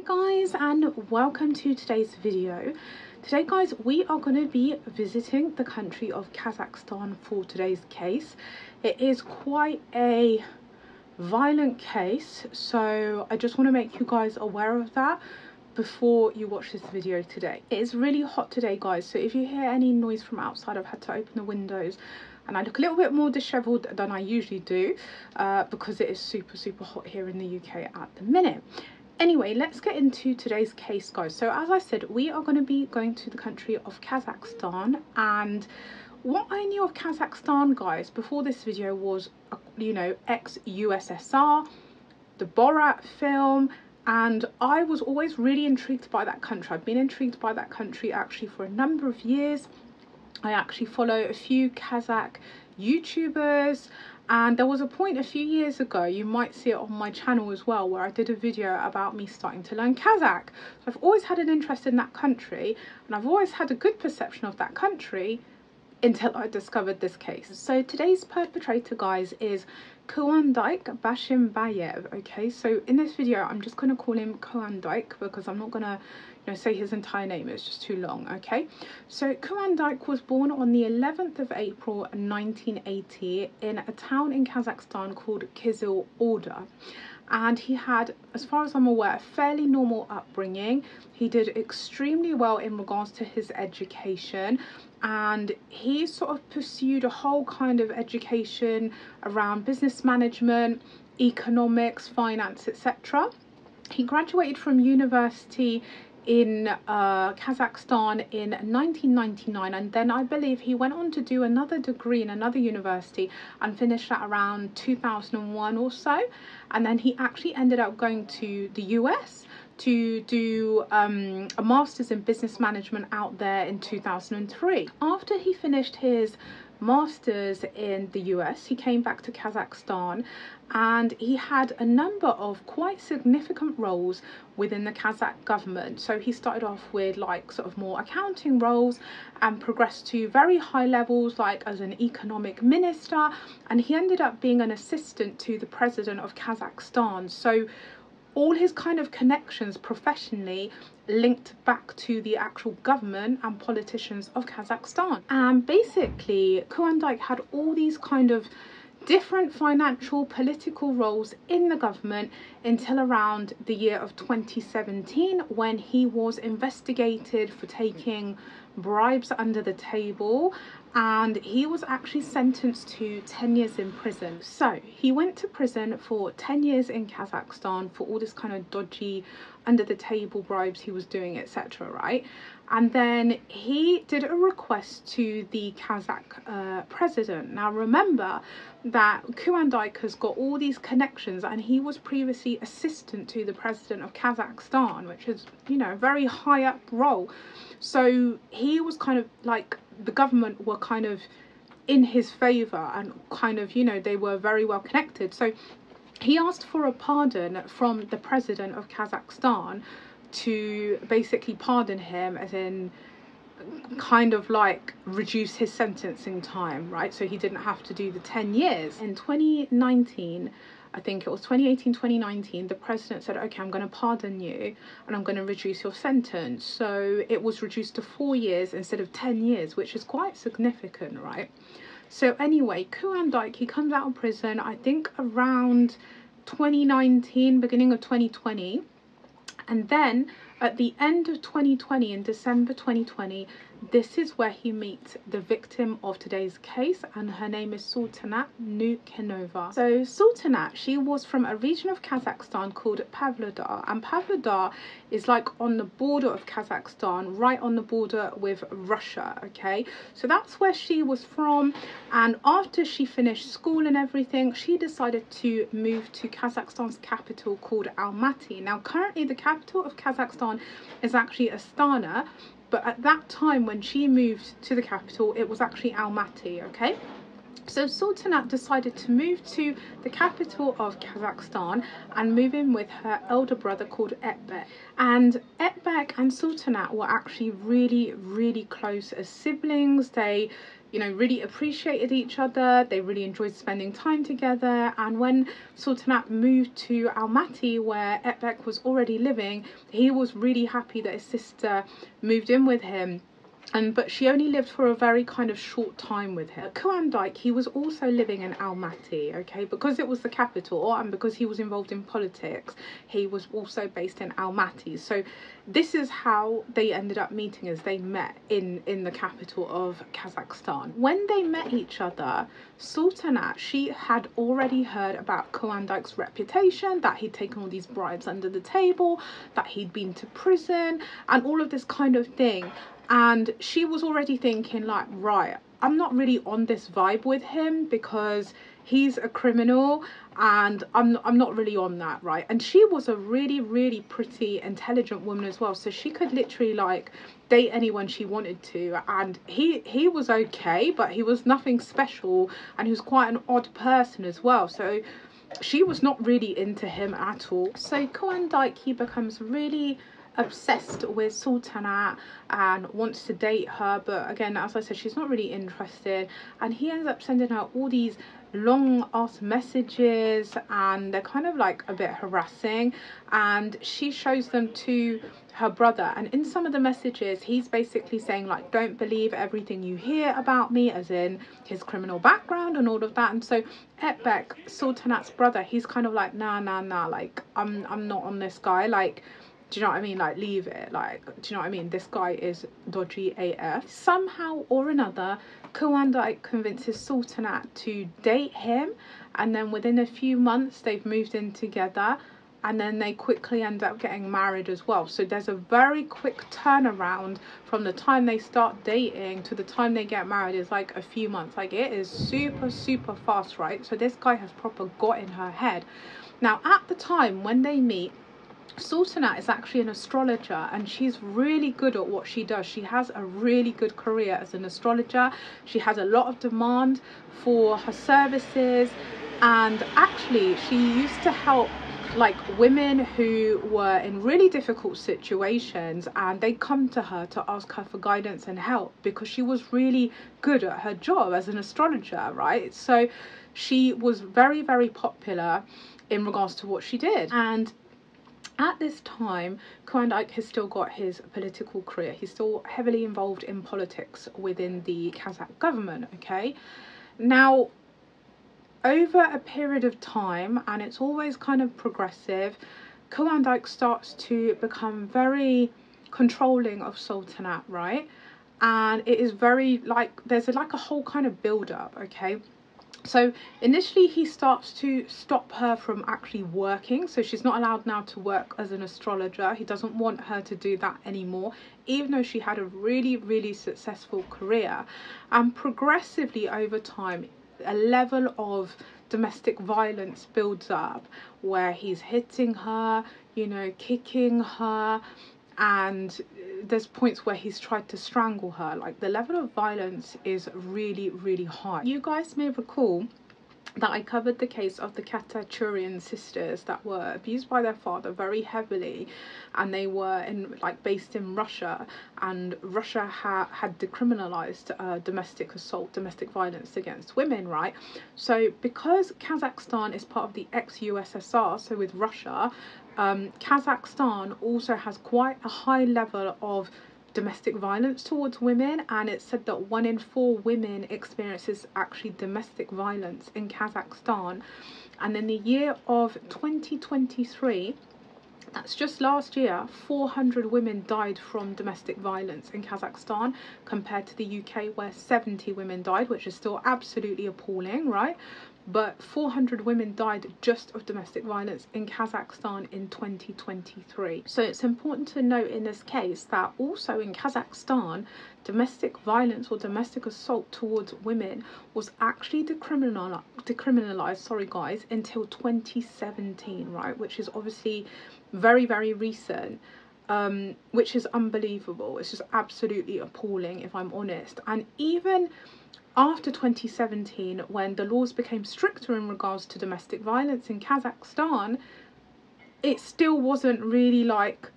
Hi guys, and welcome to today's video. Today guys, we are going to be visiting the country of Kazakhstan for today's case. It is quite a violent case, so I just want to make you guys aware of that before you watch this video today. It is really hot today guys, so if you hear any noise from outside, I've had to open the windows and I look a little bit more disheveled than I usually do because it is super hot here in the UK at the minute. Anyway, let's get into today's case guys. So as I said, we are going to be going to the country of Kazakhstan, and what I knew of Kazakhstan guys before this video was, you know, ex-USSR, the Borat film, and I was always really intrigued by that country. I've been intrigued by that country actually for a number of years. I actually follow a few Kazakh YouTubers, and there was a point a few years ago, you might see it on my channel as well, where I did a video about me starting to learn Kazakh. So I've always had an interest in that country, and I've always had a good perception of that country until I discovered this case. So today's perpetrator guys is Kuandyk Bishimbayev. Okay, so in this video I'm just going to call him Kuandyk because I'm not going to, you know, say his entire name, it's just too long. Okay, so Kuandyk was born on the 11th of April 1980 in a town in Kazakhstan called Kizil Orda. And he had, as far as I'm aware, a fairly normal upbringing. He did extremely well in regards to his education, and he sort of pursued a whole kind of education around business management, economics, finance, etc. He graduated from university in Kazakhstan in 1999, and then I believe he went on to do another degree in another university and finished that around 2001 or so, and then he actually ended up going to the US to do a master's in business management out there in 2003. After he finished his master's in the US, he came back to Kazakhstan, and he had a number of quite significant roles within the Kazakh government. So he started off with like sort of more accounting roles and progressed to very high levels like as an economic minister, and he ended up being an assistant to the president of Kazakhstan. So all his kind of connections professionally linked back to the actual government and politicians of Kazakhstan. And basically Kuandyk had all these kind of different financial political roles in the government until around the year of 2017, when he was investigated for taking bribes under the table, and he was actually sentenced to 10 years in prison. So he went to prison for 10 years in Kazakhstan for all this kind of dodgy under the table bribes he was doing, etc. right? And then he did a request to the Kazakh president. Now remember that Kuandyk has got all these connections, and he was previously assistant to the president of Kazakhstan, which is, you know, a very high up role. So he was kind of like, the government were kind of in his favor, and kind of, you know, they were very well connected. So he asked for a pardon from the president of Kazakhstan to basically pardon him, as in kind of like reduce his sentencing time, right? So he didn't have to do the 10 years. In 2019, I think it was 2018-2019, the president said, okay, I'm going to pardon you and I'm going to reduce your sentence. So it was reduced to 4 years instead of 10 years, which is quite significant, right? So anyway, Kuandyk, he comes out of prison, I think around 2019, beginning of 2020. And then at the end of 2020, in December 2020, this is where he meets the victim of today's case, and her name is Sultanat Nukenova. So Sultanat, she was from a region of Kazakhstan called Pavlodar, and Pavlodar is like on the border of Kazakhstan, right on the border with Russia. Okay, so that's where she was from, and after she finished school and everything, she decided to move to Kazakhstan's capital called Almaty. Now currently the capital of Kazakhstan is actually Astana, but at that time when she moved to the capital, it was actually Almaty. Okay, so Sultanat decided to move to the capital of Kazakhstan and move in with her elder brother called Etbek. And Etbek and Sultanat were actually really close as siblings. They you know, really appreciated each other. They really enjoyed spending time together. And when Sultanat moved to Almaty, where Epbek was already living, he was really happy that his sister moved in with him. But she only lived for a very kind of short time with him. Kuandyk, he was also living in Almaty, okay, because it was the capital and because he was involved in politics, he was also based in Almaty. So this is how they ended up meeting, as they met in the capital of Kazakhstan. When they met each other, Sultanat, she had already heard about Kuandyk's reputation, that he'd taken all these bribes under the table, that he'd been to prison and all of this kind of thing. And she was already thinking like, right, I'm not really on this vibe with him because he's a criminal and I'm not really on that, right? And she was a really, really pretty, intelligent woman as well. So she could literally like date anyone she wanted to. And he was okay, but he was nothing special. And he was quite an odd person as well. So she was not really into him at all. So Kuandyk, he becomes really obsessed with Sultanat and wants to date her, but again, as I said, she's not really interested, and he ends up sending her all these long ass messages, and they're kind of like a bit harassing, and she shows them to her brother. And in some of the messages, he's basically saying like, don't believe everything you hear about me, as in his criminal background and all of that. And so Epbek, Sultanat's brother, he's kind of like, nah, like I'm not on this guy, like, do you know what I mean? Like, leave it. Like, do you know what I mean? This guy is dodgy AF. Somehow or another, Kuandyk convinces Sultanat to date him. And then within a few months, they've moved in together. And then they quickly end up getting married as well. So there's a very quick turnaround from the time they start dating to the time they get married is like a few months. Like, it is super, super fast, right? So this guy has proper got in her head. Now, at the time when they meet, Sultanat is actually an astrologer, and she's really good at what she does. She has a really good career as an astrologer. She has a lot of demand for her services, and actually she used to help like women who were in really difficult situations, and they come to her to ask her for guidance and help because she was really good at her job as an astrologer, right? So she was very, very popular in regards to what she did. And at this time, Kuandyk has still got his political career. He's still heavily involved in politics within the Kazakh government, okay? Now, over a period of time, and it's always kind of progressive, Kuandyk starts to become very controlling of Sultanat, right? And it is very like, there's like a whole kind of build-up, okay? So initially he starts to stop her from actually working, so she's not allowed now to work as an astrologer. He doesn't want her to do that anymore, even though she had a really, really successful career. And progressively over time, a level of domestic violence builds up where he's hitting her, you know, kicking her, and there's points where he's tried to strangle her. Like, the level of violence is really, really high. You guys may recall that I covered the case of the Khachachurian sisters that were abused by their father very heavily, and they were based in Russia, and Russia had decriminalized domestic assault, domestic violence against women, right? So because Kazakhstan is part of the ex-USSR, so with Russia, Kazakhstan also has quite a high level of domestic violence towards women, and it's said that 1 in 4 women experiences actually domestic violence in Kazakhstan. And in the year of 2023, that's just last year, 400 women died from domestic violence in Kazakhstan, compared to the UK where 70 women died, which is still absolutely appalling, right? But 400 women died just of domestic violence in Kazakhstan in 2023. So it's important to note in this case that also in Kazakhstan, domestic violence or domestic assault towards women was actually decriminalized, sorry guys, until 2017, right? Which is obviously very, very recent. Which is unbelievable. It's just absolutely appalling, if I'm honest. And even after 2017, when the laws became stricter in regards to domestic violence in Kazakhstan, it still wasn't really like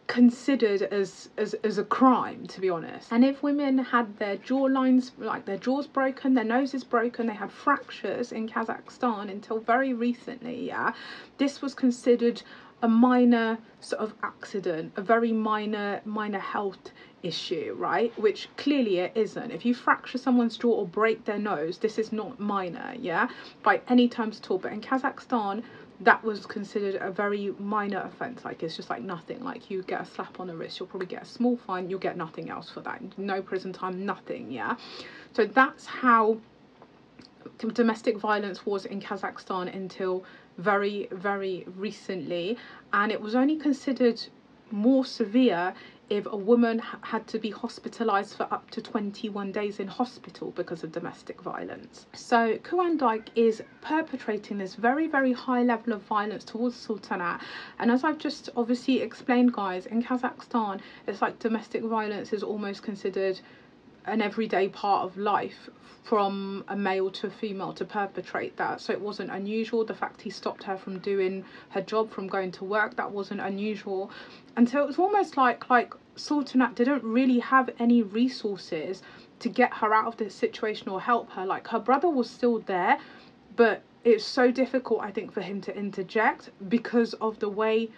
considered as a crime, to be honest. And if women had their jawlines, like their jaws broken, their noses broken, they had fractures in Kazakhstan until very recently, yeah, this was considered a minor sort of accident, a very minor health issue, right? Which clearly it isn't. If you fracture someone's jaw or break their nose, this is not minor, yeah, by any terms at all. But in Kazakhstan, that was considered a very minor offence. Like, it's just like nothing. Like, you get a slap on the wrist, you'll probably get a small fine, you'll get nothing else for that, no prison time, nothing, yeah. So that's how domestic violence was in Kazakhstan until very, very recently. And it was only considered more severe if a woman had to be hospitalized for up to 21 days in hospital because of domestic violence. So Kuandyk is perpetrating this very, very high level of violence towards Sultanat. And as I've just obviously explained, guys, in Kazakhstan, it's like domestic violence is almost considered an everyday part of life, from a male to a female to perpetrate that. So it wasn't unusual. The fact he stopped her from doing her job, from going to work, that wasn't unusual. And so it was almost like Sultanat didn't really have any resources to get her out of this situation or help her. Like, her brother was still there, but it's so difficult, I think, for him to interject because of the way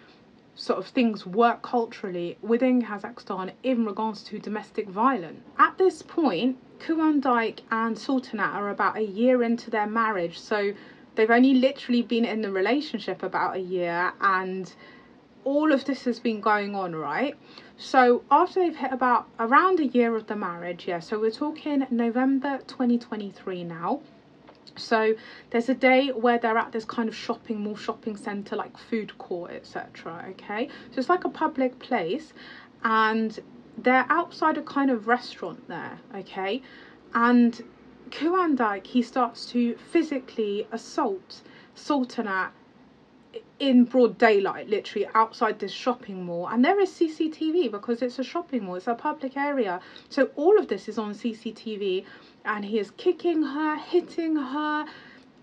sort of things work culturally within Kazakhstan in regards to domestic violence. At this point, Kuandyk and Sultanat are about a year into their marriage, so they've only literally been in the relationship about a year, and all of this has been going on, right? So after they've hit about around a year of the marriage, yeah, so we're talking November 2023 now. So there's a day where they're at this kind of shopping mall, shopping centre, like food court, etc. Okay, so it's like a public place, and they're outside a kind of restaurant there. Okay, and Kuandyk, he starts to physically assault Sultanat in broad daylight, literally outside this shopping mall. And there is CCTV because it's a shopping mall, it's a public area, so all of this is on CCTV. And he is kicking her, hitting her,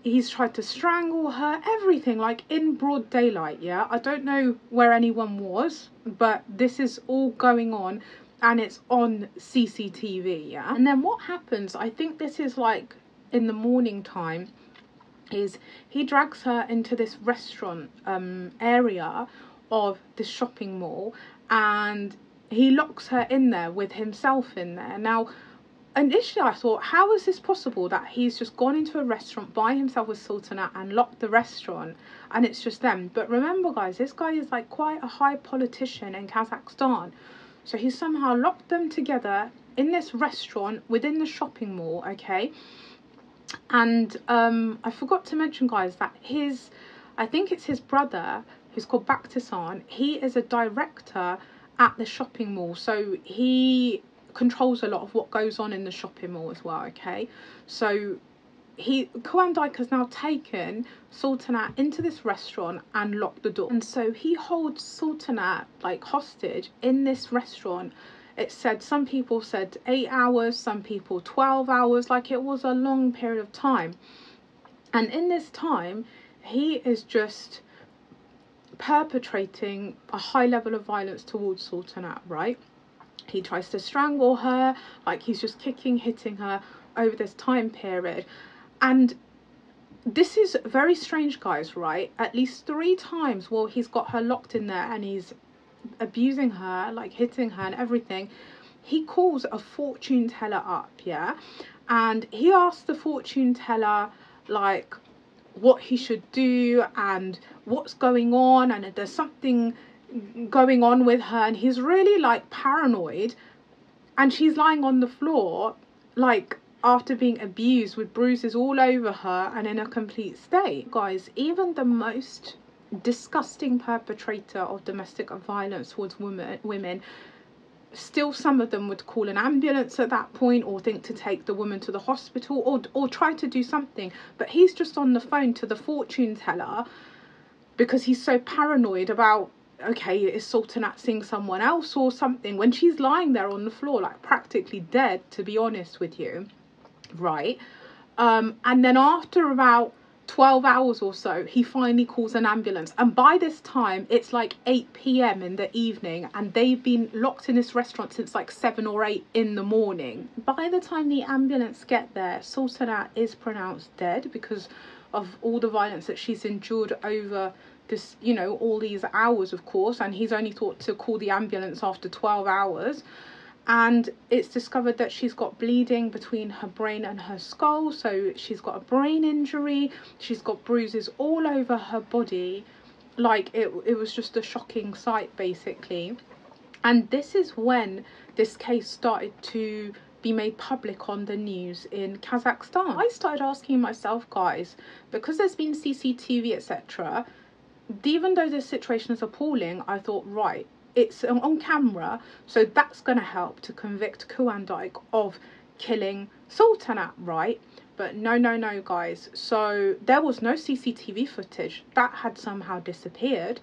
he's tried to strangle her, everything, like in broad daylight, yeah. I don't know where anyone was, but this is all going on and it's on CCTV, yeah. And then what happens, I think this is like in the morning time, is he drags her into this restaurant area of this shopping mall, and he locks her in there with himself in there. Now, initially I thought, how is this possible that he's just gone into a restaurant by himself with Sultanat and locked the restaurant and it's just them? But remember, guys, this guy is like quite a high politician in Kazakhstan, so he somehow locked them together in this restaurant within the shopping mall, okay. And I forgot to mention, guys, that I think it's his brother, who's called Bakhtisan, he is a director at the shopping mall, so he controls a lot of what goes on in the shopping mall as well, okay. So Kuandyk has now taken Sultanat into this restaurant and locked the door, and so he holds Sultanat like hostage in this restaurant. It said, some people said 8 hours, some people 12 hours, like it was a long period of time. And in this time, he is just perpetrating a high level of violence towards Sultanat, right? He tries to strangle her, like he's just kicking, hitting her over this time period. And this is very strange, guys, right? At least 3 times while he's got her locked in there and he's abusing her, like hitting her and everything, he calls a fortune teller up, yeah, and he asks the fortune teller like what he should do and what's going on, and if there's something going on with her, and he's really like paranoid, and she's lying on the floor like after being abused with bruises all over her and in a complete state. Guys, even the most disgusting perpetrator of domestic violence towards women, still some of them would call an ambulance at that point, or think to take the woman to the hospital, or try to do something. But he's just on the phone to the fortune teller because he's so paranoid about, okay, is Sultanat seeing someone else or something, when she's lying there on the floor like practically dead, to be honest with you, right? And then after about 12 hours or so, he finally calls an ambulance, and by this time it's like 8 p.m. in the evening, and they've been locked in this restaurant since like 7 or 8 in the morning. By the time the ambulance get there, Sultanat is pronounced dead because of all the violence that she's endured over this, you know, all these hours, of course, and he's only thought to call the ambulance after 12 hours. And it's discovered that she's got bleeding between her brain and her skull, so she's got a brain injury, she's got bruises all over her body. Like, it was just a shocking sight, basically. And this is when this case started to be made public on the news in Kazakhstan. I started asking myself, guys, because there's been CCTV, etc., even though this situation is appalling, I thought, right, it's on camera, so that's going to help to convict Kuandyk of killing Sultanat, right? But no, guys. So there was no CCTV footage. That had somehow disappeared.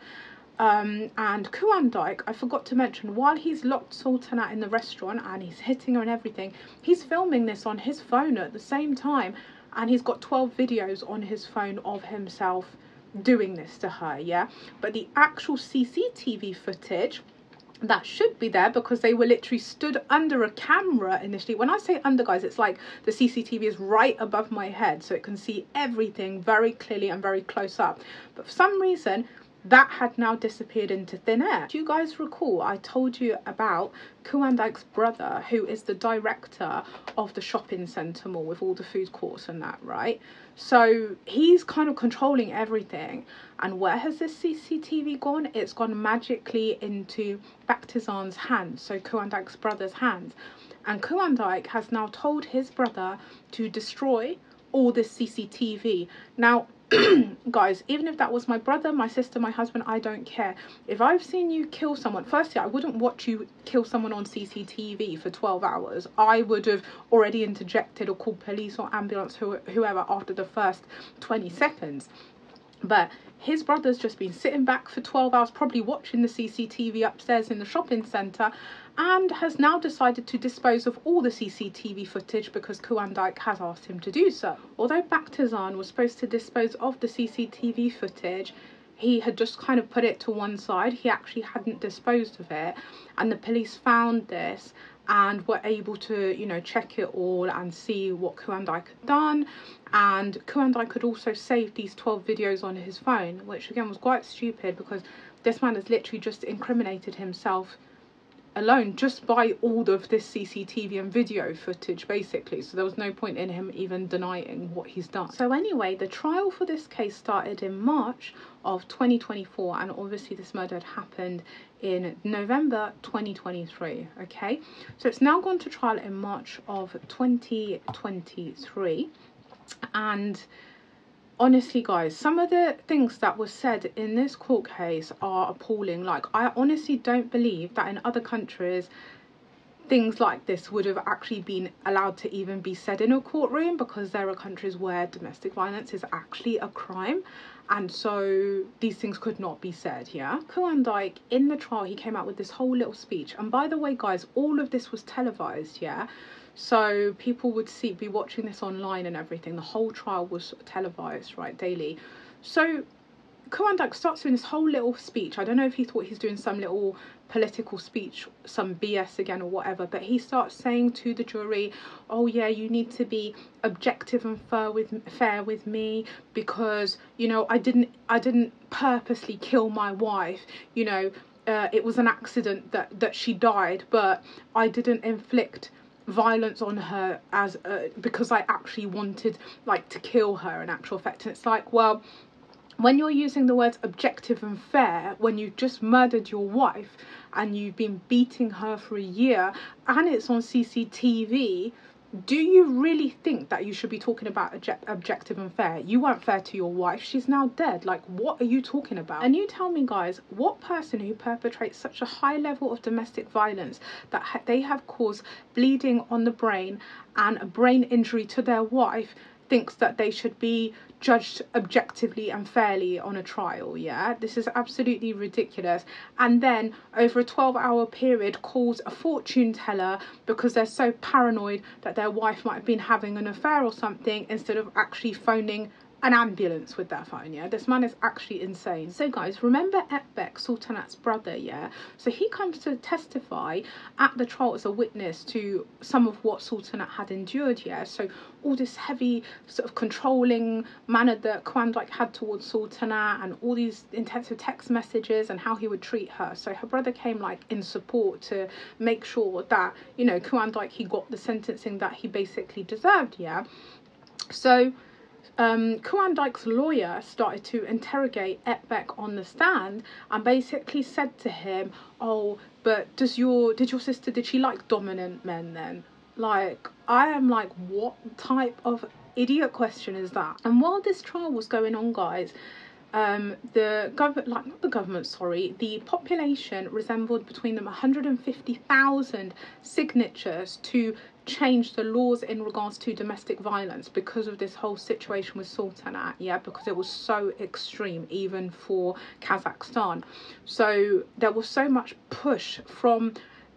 And Kuandyk, I forgot to mention, while he's locked Sultanat in the restaurant and he's hitting her and everything, he's filming this on his phone at the same time, and he's got 12 videos on his phone of himself doing this to her, yeah? But the actual CCTV footage that should be there, because they were literally stood under a camera initially. When I say under, guys, it's like the CCTV is right above my head, so it can see everything very clearly and very close up. But for some reason, that had now disappeared into thin air. Do you guys recall I told you about Kuandyk's brother, who is the director of the shopping centre mall with all the food courts and that, right? So he's kind of controlling everything. And where has this CCTV gone? It's gone magically into Baktizan's hands, so Kuandyk's brother's hands. And Kuandyk has now told his brother to destroy all this CCTV. Now, guys, even if that was my brother, my sister, my husband, I don't care. If I've seen you kill someone, firstly, I wouldn't watch you kill someone on CCTV for 12 hours. I would have already interjected or called police or ambulance, whoever, after the first 20 seconds. But his brother's just been sitting back for 12 hours, probably watching the CCTV upstairs in the shopping centre, and has now decided to dispose of all the CCTV footage because Kuandyk has asked him to do so. Although Baktizan was supposed to dispose of the CCTV footage, he had just kind of put it to one side. He actually hadn't disposed of it, and the police found this and were able to, you know, check it all and see what Kuandyk had done. And Kuandyk could also save these 12 videos on his phone, which again was quite stupid, because this man has literally just incriminated himself alone just by all of this CCTV and video footage, basically. So there was no point in him even denying what he's done. So anyway, the trial for this case started in March of 2024, and obviously this murder had happened in November 2023. Okay, so it's now gone to trial in March of 2023, and honestly, guys, some of the things that were said in this court case are appalling. Like, I honestly don't believe that in other countries things like this would have actually been allowed to even be said in a courtroom, because there are countries where domestic violence is actually a crime, and so these things could not be said, yeah? Kuandyk, in the trial, he came out with this whole little speech, and by the way, guys, all of this was televised, yeah? So people would be watching this online and everything. The whole trial was televised, right, daily. So Kuandyk starts doing this whole little speech. I don't know if he thought he's doing some little political speech, some BS again or whatever, but he starts saying to the jury, oh yeah, you need to be objective and fair with me, because, you know, I didn't purposely kill my wife, you know, it was an accident that she died, but I didn't inflict violence on her as because I actually wanted, like, to kill her in actual fact. And it's like, well, when you're using the words objective and fair, when you've just murdered your wife and you've been beating her for a year and it's on CCTV, do you really think that you should be talking about objective and fair? You weren't fair to your wife. She's now dead. Like, what are you talking about? And you tell me, guys, what person who perpetrates such a high level of domestic violence that they have caused bleeding on the brain and a brain injury to their wife thinks that they should be judged objectively and fairly on a trial? Yeah, this is absolutely ridiculous. And then over a 12-hour period calls a fortune teller because they're so paranoid that their wife might have been having an affair or something, instead of actually phoning an ambulance with their phone. Yeah, this man is actually insane. So guys, remember Ekbek, Sultanat's brother? Yeah, so he comes to testify at the trial as a witness to some of what Sultanat had endured. Yeah, so all this heavy sort of controlling manner that Kuandyk had towards Sultanat, and all these intensive text messages and how he would treat her. So her brother came like in support to make sure that, you know, Kuandyk, he got the sentencing that he basically deserved. Yeah, so Kuandyk's lawyer started to interrogate Ekbek on the stand and basically said to him, oh, but did your sister, did she like dominant men then? Like, I am like, what type of idiot question is that? And while this trial was going on, guys, the population resembled between them 150,000 signatures to change the laws in regards to domestic violence because of this whole situation with Sultanat. Yeah, because it was so extreme even for Kazakhstan. So there was so much push from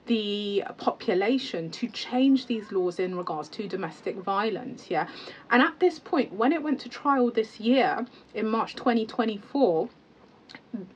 the population to change these laws in regards to domestic violence. Yeah, and at this point, when it went to trial this year in March 2024,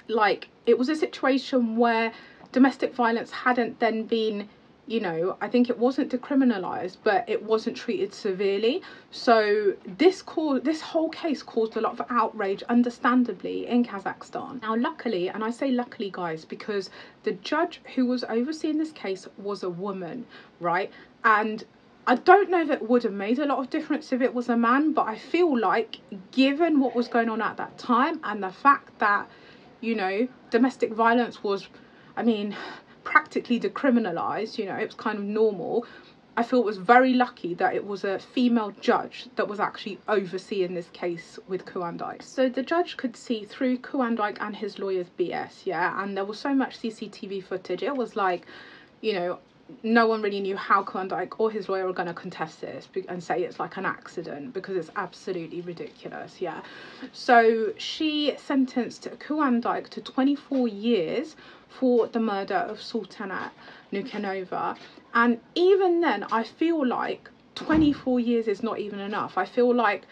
like, it was a situation where domestic violence hadn't then been, you know, I think it wasn't decriminalized, but it wasn't treated severely. So this whole case caused a lot of outrage, understandably, in Kazakhstan. Now, luckily, and I say luckily, guys, because the judge who was overseeing this case was a woman, right? And I don't know if it would have made a lot of difference if it was a man, but I feel like, given what was going on at that time and the fact that, you know, domestic violence was, I mean, practically decriminalized, you know, it was kind of normal, I feel it was very lucky that it was a female judge that was actually overseeing this case with Kuandyk. So the judge could see through Kuandyk and his lawyer's BS, yeah, and there was so much CCTV footage, it was like, you know, no one really knew how Kuandyk or his lawyer were going to contest this and say it's like an accident, because it's absolutely ridiculous. Yeah, so she sentenced Kuandyk to 24 years for the murder of Sultanat Nukanova, and even then I feel like 24 years is not even enough. I feel like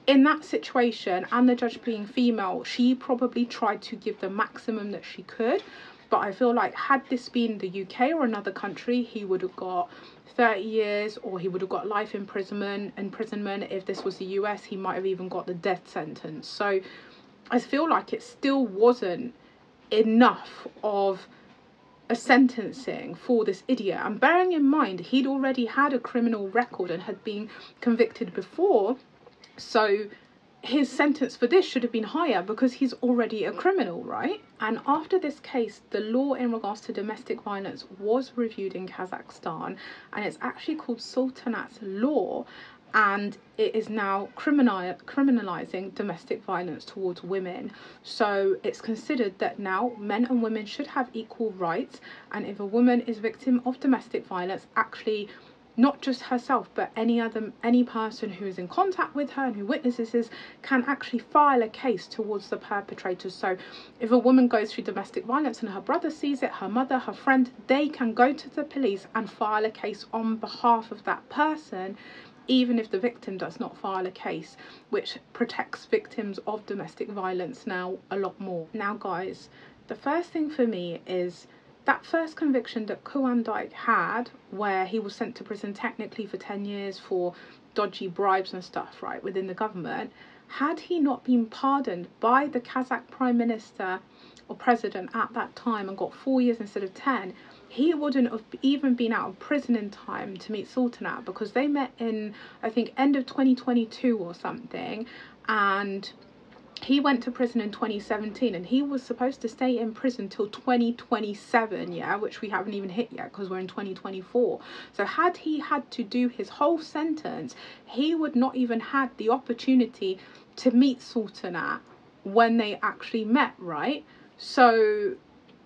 in that situation, and the judge being female, she probably tried to give the maximum that she could. But I feel like, had this been the UK or another country, he would have got 30 years, or he would have got life imprisonment. If this was the US, he might have even got the death sentence. So I feel like it still wasn't enough of a sentencing for this idiot. And bearing in mind, he'd already had a criminal record and had been convicted before. So his sentence for this should have been higher because he's already a criminal, right? And after this case, the law in regards to domestic violence was reviewed in Kazakhstan, and it's actually called Sultanat's law, and it is now criminalizing domestic violence towards women. So it's considered that now men and women should have equal rights, and if a woman is victim of domestic violence, actually not just herself, but any person who is in contact with her and who witnesses this can actually file a case towards the perpetrator. So if a woman goes through domestic violence and her brother sees it, her mother, her friend, they can go to the police and file a case on behalf of that person, even if the victim does not file a case, which protects victims of domestic violence now a lot more. Now, guys, the first thing for me is that first conviction that Kuandyk had, where he was sent to prison technically for 10 years for dodgy bribes and stuff, right, within the government, had he not been pardoned by the Kazakh Prime Minister or President at that time and got 4 years instead of 10, he wouldn't have even been out of prison in time to meet Sultanat, because they met in, I think, end of 2022 or something, and he went to prison in 2017, and he was supposed to stay in prison till 2027, yeah, which we haven't even hit yet because we're in 2024. So had he had to do his whole sentence, he would not even had the opportunity to meet Sultanat when they actually met, right? So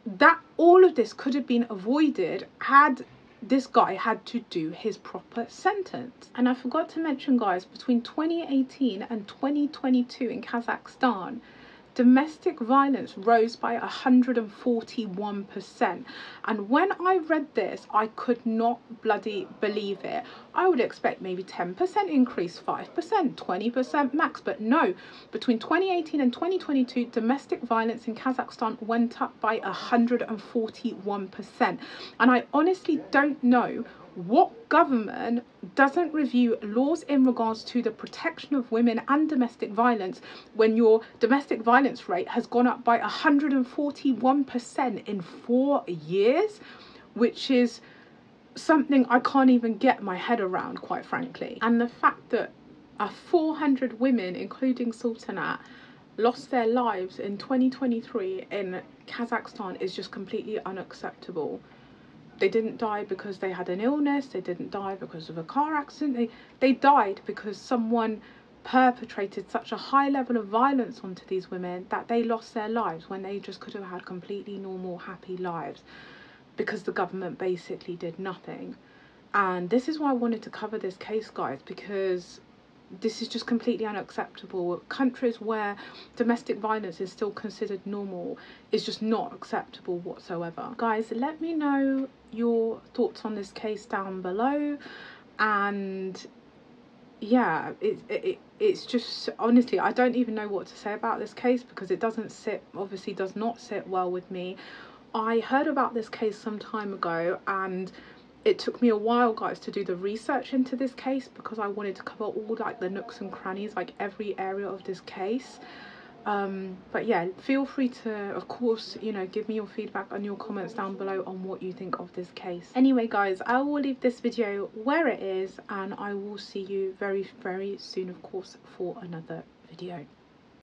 that all of this could have been avoided had this guy had to do his proper sentence. And I forgot to mention, guys, between 2018 and 2022 in Kazakhstan, domestic violence rose by 141%. And when I read this, I could not bloody believe it. I would expect maybe 10% increase, 5%, 20% max, but no. Between 2018 and 2022, domestic violence in Kazakhstan went up by 141%. And I honestly don't know what government doesn't review laws in regards to the protection of women and domestic violence when your domestic violence rate has gone up by 141% in 4 years, which is something I can't even get my head around, quite frankly. And the fact that 400 women, including Sultanat, lost their lives in 2023 in Kazakhstan is just completely unacceptable. They didn't die because they had an illness, they didn't die because of a car accident, they died because someone perpetrated such a high level of violence onto these women that they lost their lives when they just could have had completely normal, happy lives, because the government basically did nothing. And this is why I wanted to cover this case, guys, because this is just completely unacceptable. Countries where domestic violence is still considered normal is just not acceptable whatsoever. Guys, let me know your thoughts on this case down below. And yeah, it's just, honestly, I don't even know what to say about this case, because it does not sit well with me. I heard about this case some time ago, and it took me a while, guys, to do the research into this case, because I wanted to cover all like the nooks and crannies, like every area of this case. But yeah, feel free to, of course, you know, give me your feedback and your comments down below on what you think of this case. Anyway, guys, I will leave this video where it is, and I will see you very, very soon, of course, for another video.